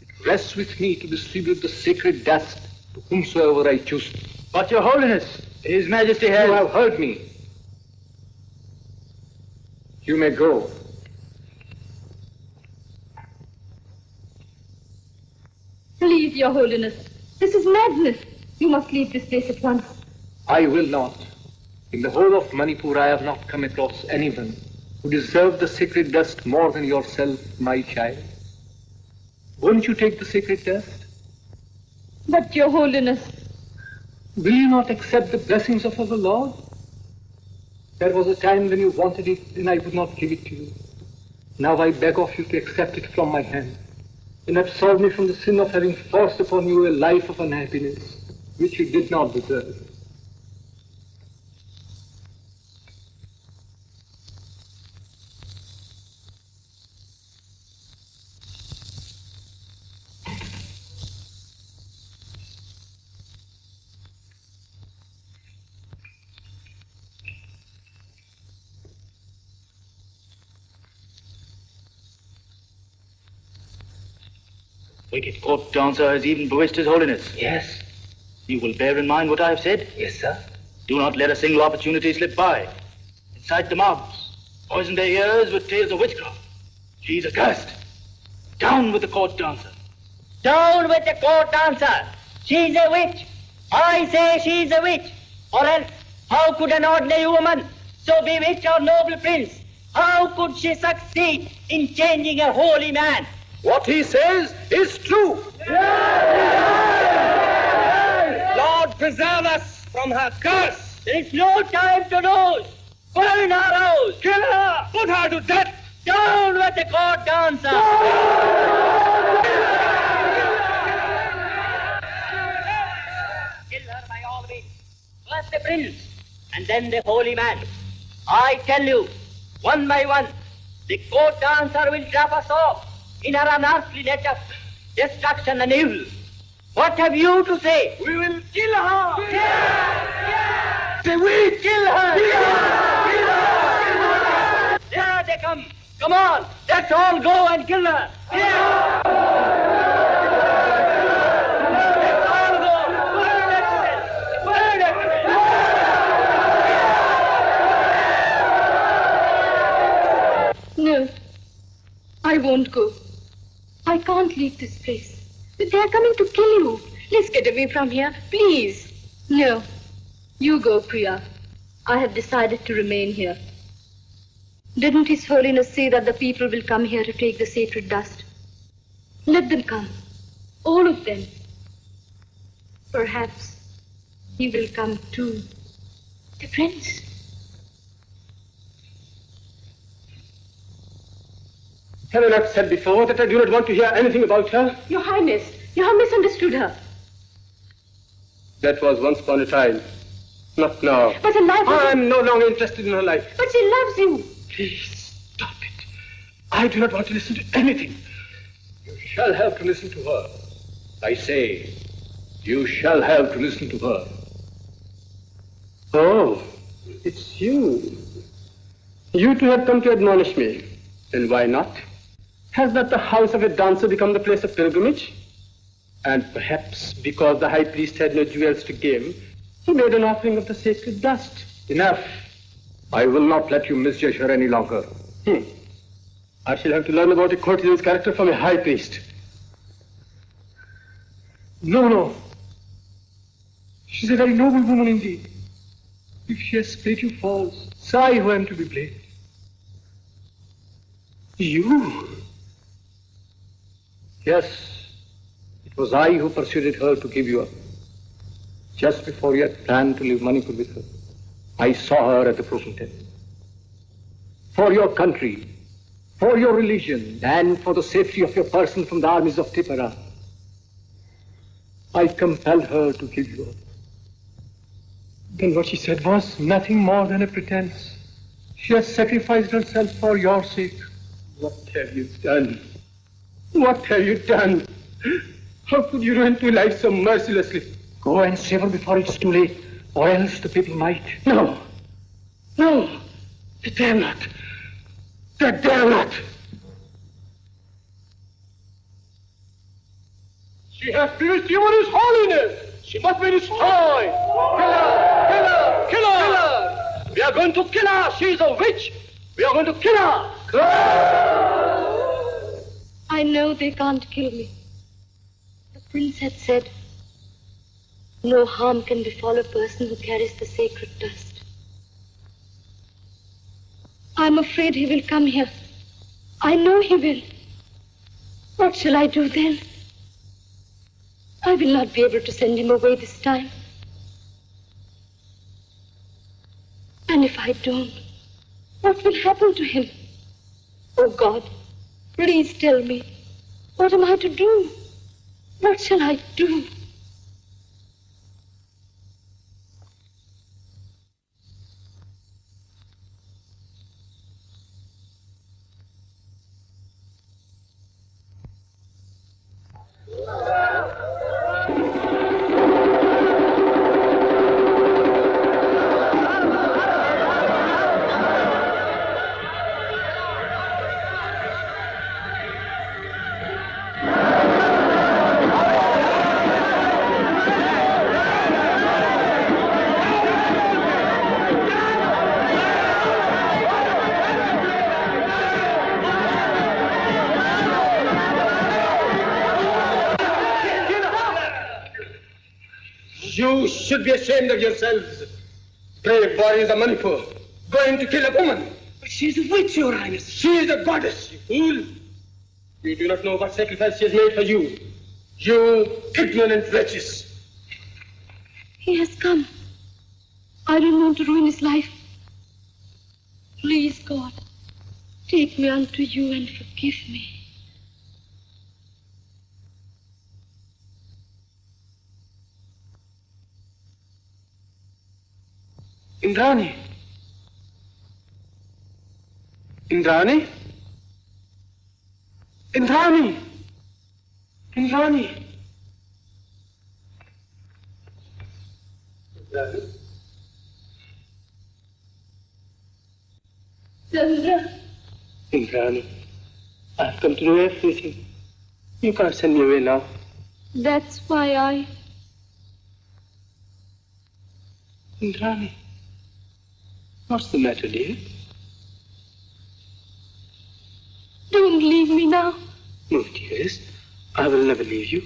it rests with me to distribute the sacred dust to whomsoever I choose. But Your Holiness, His Majesty has... You have heard me. You may go. Please, Your Holiness. This is madness. You must leave this place at once. I will not. In the whole of Manipur, I have not come across anyone who deserved the sacred dust more than yourself, my child. Won't you take the sacred dust? But, Your Holiness... Will you not accept the blessings of our Lord? There was a time when you wanted it, and I would not give it to you. Now I beg of you to accept it from my hand, and absolve me from the sin of having forced upon you a life of unhappiness, which you did not deserve. Wicked court dancer has even bewitched His Holiness. Yes. You will bear in mind what I have said? Yes, sir. Do not let a single opportunity slip by. Incite the mobs. Poison their ears with tales of witchcraft. She's accursed. Down with the court dancer. Down with the court dancer. She's a witch. I say she's a witch. Or else, how could an ordinary woman so bewitch our noble prince? How could she succeed in changing a holy man? What he says is true. Lord, preserve us from her curse. There is no time to lose. Burn her house. Kill her. Put her to death. Down with the court dancer. Kill her by all means. First the prince, and then the holy man. I tell you, one by one, the court dancer will drop us off in her unearthly net of destruction and evil. What have you to say? We will kill her! Say we kill her! There they come! Come on! Let's all go and kill her! Let's all go! Burn her to death! Burn her to death! No. I won't go. I can't leave this place. They are coming to kill you. Let's get away from here, please. No. You go, Priya. I have decided to remain here. Didn't His Holiness say that the people will come here to take the sacred dust? Let them come. All of them. Perhaps he will come too. The prince. Have I not said before that I do not want to hear anything about her? Your Highness, you have misunderstood her. That was once upon a time. Not now. But her life... I'm no longer interested in her life. But she loves you. Please, stop it. I do not want to listen to anything. You shall have to listen to her. I say, you shall have to listen to her. Oh, it's you. You two have come to admonish me. Then why not? Has not the house of a dancer become the place of pilgrimage? And perhaps because the high priest had no jewels to give, he made an offering of the sacred dust. Enough. I will not let you misjudge her any longer. I shall have to learn about a courtesan's character from a high priest. No. She's a very noble woman indeed. If she has played you false, it's I who am to be blamed. You? Yes, it was I who persuaded her to give you up. Just before you had planned to leave Manipur with her, I saw her at the broken tent. For your country, for your religion, and for the safety of your person from the armies of Tripura, I compelled her to give you up. Then what she said was nothing more than a pretense. She has sacrificed herself for your sake. What have you done? What have you done? How could you ruin two lives so mercilessly? Go and save her before it's too late, or else the people might. No. No. They dare not. They dare not. She has pierced you in His holiness. She must be destroyed. Kill her! Kill her! Kill her! Kill her! We are going to kill her. She is a witch. We are going to kill her. I know they can't kill me. The prince had said, no harm can befall a person who carries the sacred dust. I'm afraid he will come here. I know he will. What shall I do then? I will not be able to send him away this time. And if I don't, what will happen to him? Oh God, please tell me, what am I to do? What shall I do? You should be ashamed of yourselves. Brave warriors of Manipur, going to kill a woman. But she's a witch, Your Highness. She is a goddess, you fool. You do not know what sacrifice she has made for you. You ignorant wretches. He has come. I don't want to ruin his life. Please, God, take me unto you and forgive me. Indrani. Indrani? Indrani! Indrani! Chandra. Indrani, I've come to know everything. You can't send me away now. That's why Indrani, what's the matter, dear? Don't leave me now. No, dearest, I will never leave you.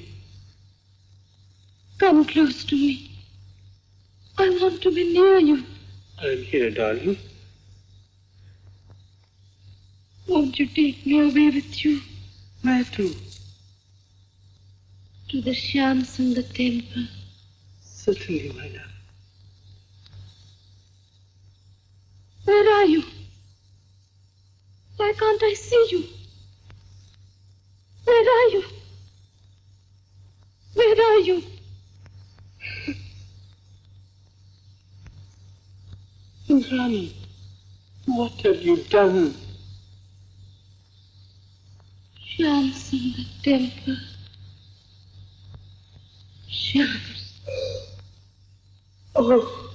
Come close to me. I want to be near you. I'm here, darling. Won't you take me away with you? Where to? To the Shyams in the temple. Certainly, my love. Where are you? Why can't I see you? Where are you? Where are you? Indrani, what have you done? Shyams in the temple. Shyams. Oh.